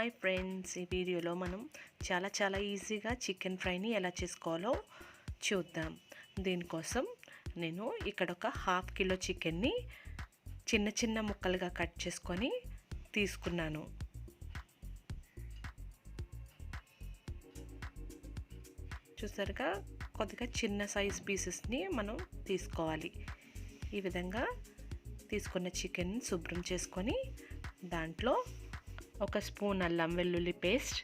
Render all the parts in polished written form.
Hi friends, ఈ వీడియోలో మనం చాలా ఈజీగా చికెన్ ఫ్రైని ఎలా చేసుకోవాలో చూద్దాం. దీనికోసం నేను ఇక్కడ ఒక ½ కిలో చికెన్ని చిన్న ముక్కలుగా కట్ చేసుకొని తీసుకున్నాను. చూసారుగా, కొద్దిగా చిన్న సైజ్ పీసెస్ని మనం తీసుకోవాలి. ఈ విధంగా తీసుకున్న చికెన్ శుభ్రం చేసుకొని దాంట్లో ఒక స్పూన్ అల్లం వెల్లుల్లి పేస్ట్,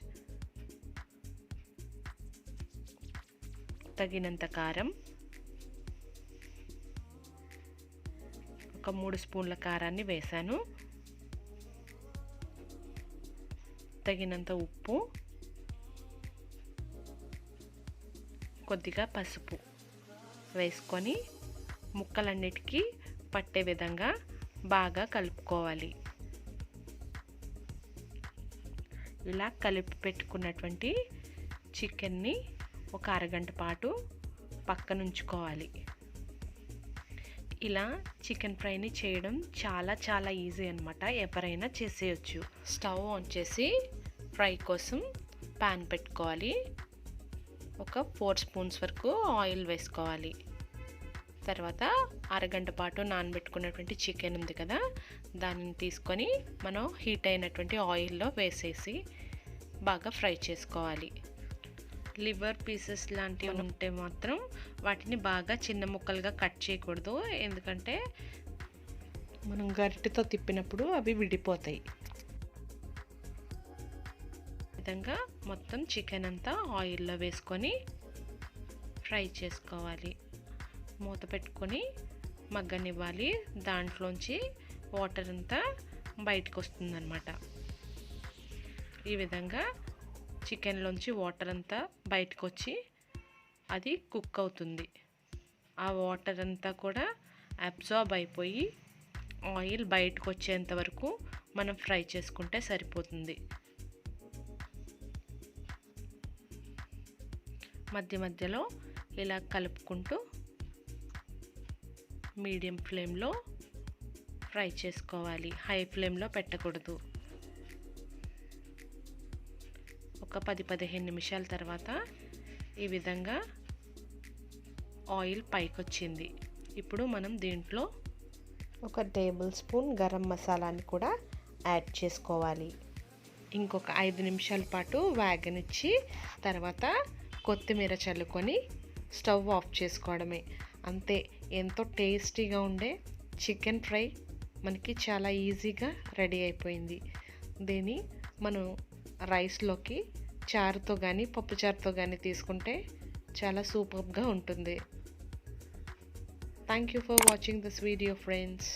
తగినంత కారం, ఒక 3 స్పూన్ల కారాన్ని వేసాను, తగినంత ఉప్పు, కొద్దిగా పసుపు వేసుకొని ముక్కలన్నిటికీ పట్టే విధంగా బాగా కలుపుకోవాలి. ఇలా కలిపి పెట్టుకున్నటువంటి చికెన్ని ఒక అరగంట పాటు పక్కన ఉంచుకోవాలి. ఇలా చికెన్ ఫ్రైని చేయడం చాలా ఈజీ అన్నమాట. ఎవరైనా చేసేయచ్చు. స్టవ్ ఆన్ చేసి ఫ్రై కోసం ప్యాన్ పెట్టుకోవాలి. ఒక 4 స్పూన్స్ వరకు ఆయిల్ వేసుకోవాలి. తర్వాత అరగంట పాటు నానబెట్టుకున్నటువంటి చికెన్ ఉంది కదా, దానిని తీసుకొని మనం హీట్ అయినటువంటి ఆయిల్లో వేసేసి బాగా ఫ్రై చేసుకోవాలి. లివర్ పీసెస్ లాంటివి ఉంటే మాత్రం వాటిని బాగా చిన్న ముక్కలుగా కట్ చేయకూడదు, ఎందుకంటే మనం గరిటెతో తిప్పినప్పుడు అవి విడిపోతాయి. ఈ విధంగా మొత్తం చికెన్ అంతా ఆయిల్లో వేసుకొని ఫ్రై చేసుకోవాలి. మూత పెట్టుకొని మగ్గనివ్వాలి. దాంట్లోంచి వాటర్ అంతా బయటకు వస్తుందన్నమాట. ఈ విధంగా చికెన్లోంచి వాటర్ అంతా బయటకు వచ్చి అది కుక్ అవుతుంది. ఆ వాటర్ అంతా కూడా అబ్జార్బ్ అయిపోయి ఆయిల్ బయటకు వచ్చేంత వరకు మనం ఫ్రై చేసుకుంటే సరిపోతుంది. మధ్యలో ఇలా కలుపుకుంటూ మీడియం ఫ్లేమ్లో ఫ్రై చేసుకోవాలి. హై ఫ్లేమ్లో పెట్టకూడదు. ఒక 10-15 నిమిషాల తర్వాత ఈ విధంగా ఆయిల్ పైకి వచ్చింది. ఇప్పుడు మనం దీంట్లో ఒక టేబుల్ స్పూన్ గరం మసాలాని కూడా యాడ్ చేసుకోవాలి. ఇంకొక 5 నిమిషాల పాటు వేగనిచ్చి తర్వాత కొత్తిమీర చల్లుకొని స్టవ్ ఆఫ్ చేసుకోవడమే. అంతే, ఎంతో టేస్టీగా ఉండే చికెన్ ఫ్రై మనకి చాలా ఈజీగా రెడీ అయిపోయింది. దీన్ని మనం రైస్లోకి చారుతో కానీ పప్పుచారుతో కానీ తీసుకుంటే చాలా సూపర్గా ఉంటుంది. Thank you for watching this video friends.